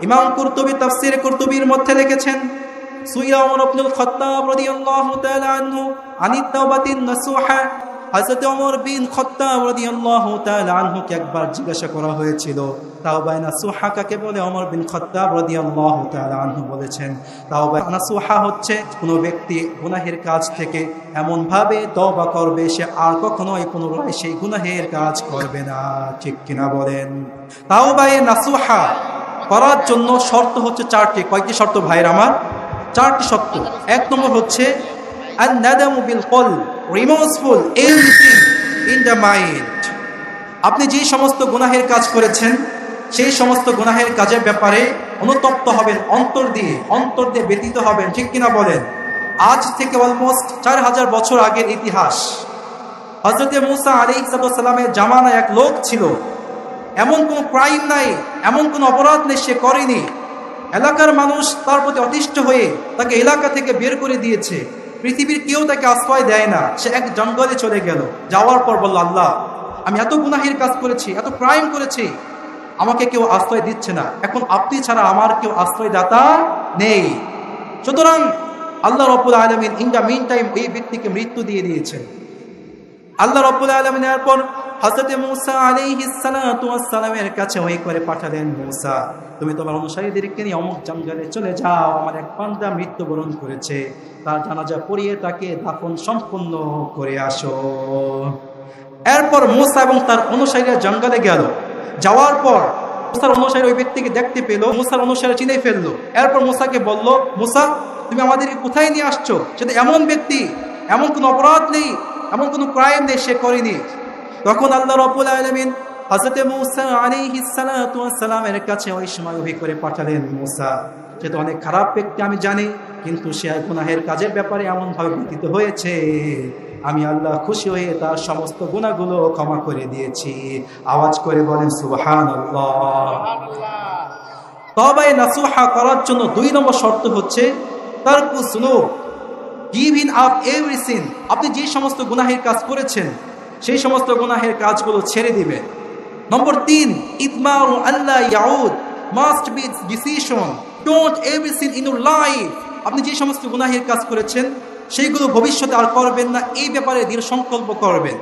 ইমাম কুরতুবী তাফসীর কুরতুবীর মধ্যে লিখেছেন, সুইলা ওমর ইবনুল খাত্তাব রাদিয়াল্লাহু তাআলা আনহু আনিত তাওবাতিন নাসুহা। হযরত ওমর বিন খাত্তাব রাদিয়াল্লাহু তাআলা আনহুকে একবার জিজ্ঞাসা করা হয়েছিল তাওবা নাসুহা কাকে বলে। ওমর বিন খাত্তাব রাদিয়াল্লাহু তাআলা আনহু বলেছেন, তাওবা নাসুহা হচ্ছে কোনো ব্যক্তি গুনাহের কাজ থেকে এমন ভাবে তওবা করবে সে আর কখনোই পুনরায় সেই গুনাহের কাজ করবে না। ঠিক কিনা বলেন? তাওবা নাসুহা করার জন্য শর্ত হচ্ছে চারটি। কয়টি শর্ত ভাইয়ের আমার? চারটি শর্ত। এক নম্বর হচ্ছে আন-নাদামু বিল কলব, রিমোর্সফুল এভরিথিং ইন দ্য মাইন্ড। আপনি যে সমস্ত গুনাহের কাজ করেছেন সেই সমস্ত গুনাহের কাজের ব্যাপারে অনুতপ্ত হবেন, অন্তর দিয়ে ব্যতীত হবেন। ঠিক কিনা বলেন? আজ থেকে অলমোস্ট 4000 বছর আগের ইতিহাস। হযরত মূসা আলাইহিস সালামের জামানায় এক লোক ছিল, এমন কোনো ক্রাইম নাই, এমন কোনো অপরাধ নেই সে করেনি। এলাকার মানুষ তার প্রতি অতিষ্ঠ হয়ে তাকে এলাকা থেকে বের করে দিয়েছে। পৃথিবীর কেউ তাকে আশ্রয় দেয় না। সে এক জঙ্গলে চলে গেল। যাওয়ার পর বলল, আল্লাহ, আমি এত গুনাহের কাজ করেছি, এত ক্রাইম করেছি, আমাকে কেউ আশ্রয় দিচ্ছে না। এখন আপনি ছাড়া আমার কেউ আশ্রয়দাতা নেই। সুতরাং আল্লাহ রাব্বুল আলামিন ইন দ্য মিন টাইম এই ব্যক্তিকে মৃত্যু দিয়ে দিয়েছেন। আল্লাহ রাব্বুল আলামিন এরপর হযরত মূসা আলাইহিস সালাতু ওয়াস সালামের কাছে ওই করে পাঠালেন, মূসা, তুমি তোমার অনুসারীদেরকে নিয়ে অমুক জঙ্গলে চলে যাও, আমার এক বান্দা মৃত্যুবরণ করেছে, তার জানাজা পড়িয়ে তাকে দাফন সম্পন্ন করে আসো। এরপর মূসা এবং তার অনুসারীরা জঙ্গলে গেল। যাওয়ার পর মূসার অনুসারী ওই ব্যক্তিকে দেখতে পেল, মূসার অনুসারী চিনে ফেললো। এরপর মূসাকে বলল, মূসা, তুমি আমাদেরকে কোথায় নিয়ে আসছো? সেটা এমন ব্যক্তি, এমন কোনো অপরাধ নেই, এমন কোনো ক্রাইম নেই সে করেনি। তখন আল্লাহ রাব্বুল আলামিন হযরত মূসা আলাইহিস সালাতু ওয়াস সালামের কাছে ওই সময় ওহী করে পাঠালেন, মূসা, সে তো অনেক খারাপ ব্যক্তি আমি জানি, কিন্তু সে গুনাহের কাজের ব্যাপারে এমনভাবে ব্যতীত হয়েছে, আমি আল্লাহ খুশি হয়ে তার সমস্ত গুনাহগুলো ক্ষমা করে দিয়েছি। আওয়াজ করে বলেন সুবহানাল্লাহ। তওবা নাসুহা করার জন্য 2 নম্বর শর্ত হচ্ছে তারকু যুনুব, গিভিং আপ এভরিথিং। আপনি যে সমস্ত গুনাহের কাজ করেছেন সেই সমস্ত গুনাহের কাজগুলো ছেড়ে দিবেন। নম্বর 3, ইতমারু আল্লাহ ইয়াউদ, must be decision, don't everything in your life. আপনি যে সমস্ত গুনাহের কাজ করেছেন সেইগুলো ভবিষ্যতে আর করবেন না, এই ব্যাপারে দৃঢ় সংকল্প করবেন।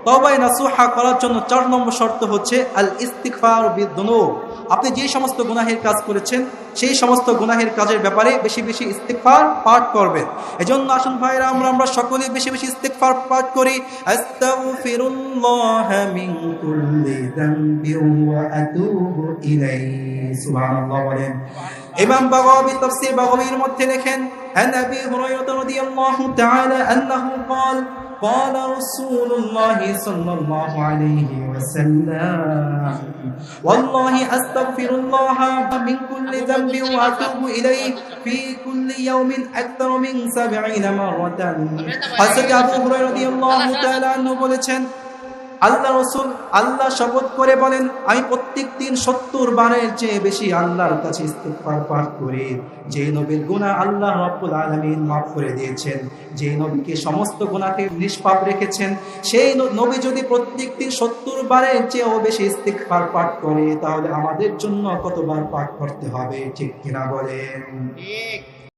তওবা নাসুহা করার জন্য 4 নম্বর শর্ত হচ্ছে আল ইস্তিগফার বিদ-দুনুব। আপনি যে সমস্ত গুনাহের কাজ করেছেন সেই সমস্ত গুনাহের কাজের ব্যাপারে বেশি বেশি ইস্তিগফার পাঠ করবেন। এজন্য আসুন ভাইরা, আমরা সকলে বেশি বেশি ইস্তিগফার পাঠ করি। আস্তাগফিরুল্লাহ মিন কুল্লি যামবি ওয়া আতুবু ইলাইহি। সুবহানাল্লাহ বলেন। ইমাম বাগাবী তাফসীর বাগাবীর মধ্যে লেখেন, আন আবী হুরায়রা রাদিয়াল্লাহু তাআলা আন্নাহু ক্বাল قال رسول الله صلى الله عليه وسلم والله أستغفر الله من كل ذنب وأتوب إليه في كل يوم أكثر من 70 مرة। حضرت আবু হুরায়রা রাদিয়াল্লাহু তাআলা আনহু বলেছেন, আল্লাহ রাসূল আল্লাহ শপথ করে বলেন, আমি প্রত্যেক দিন 70 বারের চেয়ে বেশি আল্লাহর কাছে ইস্তিগফার পাঠ করি। যে নবীর গুনাহ আল্লাহ রাব্বুল আলামিন মাফ করে দিয়েছেন, যে নবীকে সমস্ত গুনাহ থেকে নিষ্পাপ রেখেছেন, সেই নবী যদি প্রত্যেক দিন 70 বারের চেয়েও বেশি ইস্তিগফার পাঠ করে, তাহলে আমাদের জন্য কতবার পাঠ করতে হবে? ঠিক কিনা বলেন? ঠিক।